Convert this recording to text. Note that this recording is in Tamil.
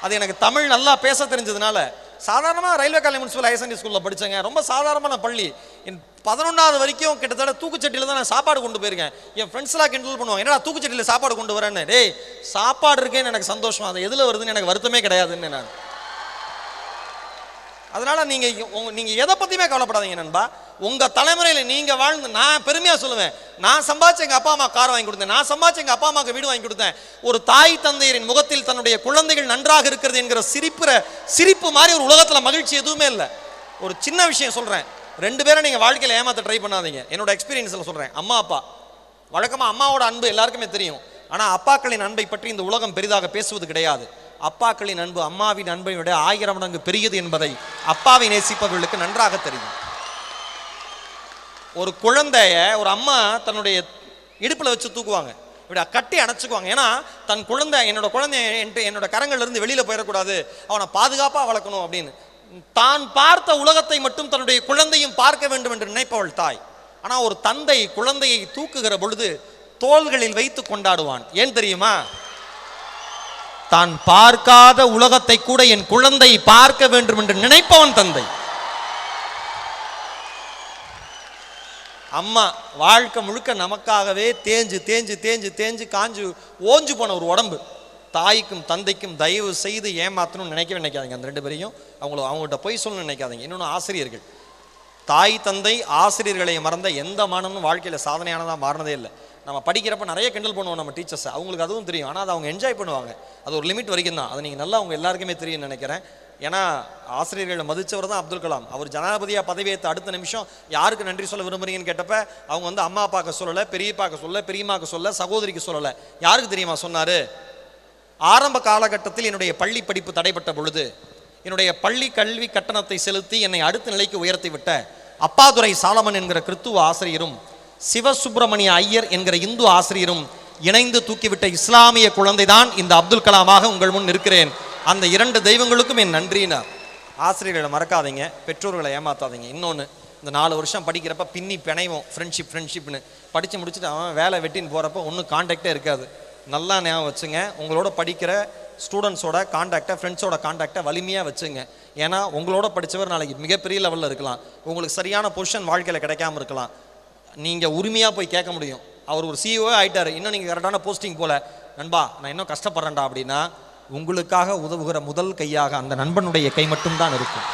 அது எனக்கு தமிழ் நல்லா பேச தெரிஞ்சதுனால. சாதாரணமாக railway college municipal higher secondary ஸ்கூலில் படித்தேங்க. ரொம்ப சாதாரணமான பள்ளி. என் 11வது வரைக்கும் கிட்டத்தட்ட தூக்குச்சட்டியில் தான் நான் சாப்பாடு கொண்டு போயிருக்கேன். என் ஃப்ரெண்ட்ஸ்லாம் கிண்டல் பண்ணுவாங்க, என்னடா தூக்குச்சட்டியில் சாப்பாடு கொண்டு வரேன்னு. டேய், சாப்பாடு இருக்கேன்னு எனக்கு சந்தோஷம், அது எதில் வருதுன்னு எனக்கு வருத்தமே கிடையாதுன்னு நான். அதனால நீங்கள் எதை பற்றியுமே கவலைப்படாதீங்க நண்பா. உங்கள் தலைமுறையில் நீங்கள் வாழ்ந்து, நான் பெருமையாக சொல்லுவேன், நான் சம்பாதிச்சு எங்கள் அப்பா அம்மா கார் வாங்கி கொடுத்தேன், நான் சம்பாதிச்சு எங்கள் அப்பா அம்மாவுக்கு வீடு வாங்கி கொடுத்தேன். ஒரு தாய் தந்தையரின் முகத்தில் தன்னுடைய குழந்தைகள் நன்றாக இருக்கிறது என்கிற சிரிப்பு மாதிரி ஒரு உலகத்தில் மகிழ்ச்சி எதுவுமே இல்லை. ஒரு சின்ன விஷயம் சொல்கிறேன், 2 பேரை நீங்கள் வாழ்க்கையில் ஏமாற்ற ட்ரை பண்ணாதீங்க. என்னோட எக்ஸ்பீரியன்ஸில் சொல்கிறேன். அம்மா அப்பா, வழக்கமாக அம்மாவோட அன்பு எல்லாருக்குமே தெரியும். ஆனால் அப்பாக்களின் அன்பை பற்றி இந்த உலகம் பெரிதாக பேசுவது கிடையாது. அப்பாக்களின் அன்பு அம்மாவின் அன்பை விட 1000 மடங்கு பெரியது என்பதை அப்பாவை நேசிப்பவர்களுக்கு நன்றாக தெரியும். ஒரு குழந்தைய ஒரு அம்மா தன்னுடைய இடுப்பில் வச்சு தூக்குவாங்க, இப்படி கட்டி அணைச்சிக்குவாங்க. ஏன்னா தன் குழந்தை, என்னோட கரங்கள்ல இருந்து வெளியில போயிடக்கூடாது, அவனை பாதுகாப்பாக வளர்க்கணும் அப்படின்னு. தான் பார்த்த உலகத்தை மட்டும் தன்னுடைய குழந்தையும் பார்க்க வேண்டும் என்று நினைப்பவள் தாய். ஆனால் ஒரு தந்தை குழந்தையை தூக்குகிற பொழுது தோள்களில் வைத்து கொண்டாடுவான். ஏன் தெரியுமா? தான் பார்க்காத உலகத்தை கூட என் குழந்தை பார்க்க வேண்டும் என்று நினைப்பவன் தந்தை. அம்மா வாழ்க்கை முழுக்க நமக்காகவே தேஞ்சு தேஞ்சு தேஞ்சு தேஞ்சு காஞ்சு ஓஞ்சு போன ஒரு உடம்பு. தாய்க்கும் தந்தைக்கும் தயவு செய்து ஏமாத்தணும்னு நினைக்காதீங்க. அந்த 2 பேரையும் அவங்கள்ட்ட போய் சொல்லணும்னு நினைக்காதீங்க. இன்னொன்று, ஆசிரியர்கள், தாய் தந்தை ஆசிரியர்களை மறந்த எந்த மாணவனும் வாழ்க்கையில் சாதனையானதாக மாறினதே இல்லை. நம்ம படிக்கிறப்ப நிறைய கிண்டல் பண்ணுவோம் நம்ம டீச்சர்ஸை, அவங்களுக்கு அதுவும் தெரியும். ஆனால் அதை அவங்க என்ஜாய் பண்ணுவாங்க. அது ஒரு லிமிட் வரைக்கும் தான். அதை நீங்கள் நல்லா அவங்க எல்லாருக்குமே தெரியும்னு நினைக்கிறேன். ஏன்னா ஆசிரியர்களை மதித்தவர் தான் அப்துல் கலாம். அவர் ஜனாதிபதியாக பதவியேற்ற அடுத்த நிமிஷம் யாருக்கு நன்றி சொல்ல விரும்புறீங்கன்னு கேட்டப்ப அவங்க அம்மா அப்பாவுக்கு சொல்லலை, பெரியப்பாக்கு சொல்லலை, பெரியம்மாவுக்கு சொல்லலை, சகோதரிக்கு சொல்லலை. யாருக்கு தெரியுமா சொன்னார்? ஆரம்ப காலகட்டத்தில் என்னுடைய பள்ளி படிப்பு தடைப்பட்ட பொழுது என்னுடைய பள்ளி கல்வி கட்டணத்தை செலுத்தி என்னை அடுத்த நிலைக்கு உயர்த்தி விட்ட அப்பாதுரை சாலமன் என்கிற கிறித்துவ ஆசிரியரும் சிவசுப்பிரமணிய ஐயர் என்கிற இந்து ஆசிரியரும் இணைந்து தூக்கிவிட்ட இஸ்லாமிய குழந்தை தான் இந்த அப்துல் கலாமாக உங்கள் முன் இருக்கிறேன். அந்த 2 தெய்வங்களுக்கும் என் நன்றினார். ஆசிரியர்களை மறக்காதீங்க, பெற்றோர்களை ஏமாத்தாதீங்க. இன்னொன்று, இந்த 4 வருஷம் படிக்கிறப்ப பின்னி பிணைவோம், ஃப்ரெண்ட்ஷிப்னு படித்து முடிச்சுட்டு அவன் வேலை வெட்டின்னு போகிறப்ப ஒன்றும் கான்டாக்டே இருக்காது. நல்லா ஞாபகம் வச்சுங்க, உங்களோட படிக்கிற ஸ்டூடெண்ட்ஸோட கான்டாக்டை, ஃப்ரெண்ட்ஸோட கான்டாக்டை வலிமையாக வச்சுங்க. ஏன்னா உங்களோட படித்தவர் நாளைக்கு மிகப்பெரிய லெவலில் இருக்கலாம், உங்களுக்கு சரியான பொசிஷன் வாழ்க்கையில் கிடைக்காம இருக்கலாம். நீங்கள் உரிமையாக போய் கேட்க முடியும். அவர் ஒரு CEO ஆகிட்டார், இன்னும் நீங்கள் கரெக்டான போஸ்டிங் போல, நண்பா நான் இன்னும் கஷ்டப்படுறேன்டா அப்படின்னா உங்களுக்காக உதவுகிற முதல் கையாக அந்த நண்பனுடைய கை மட்டும்தான் இருக்கும்.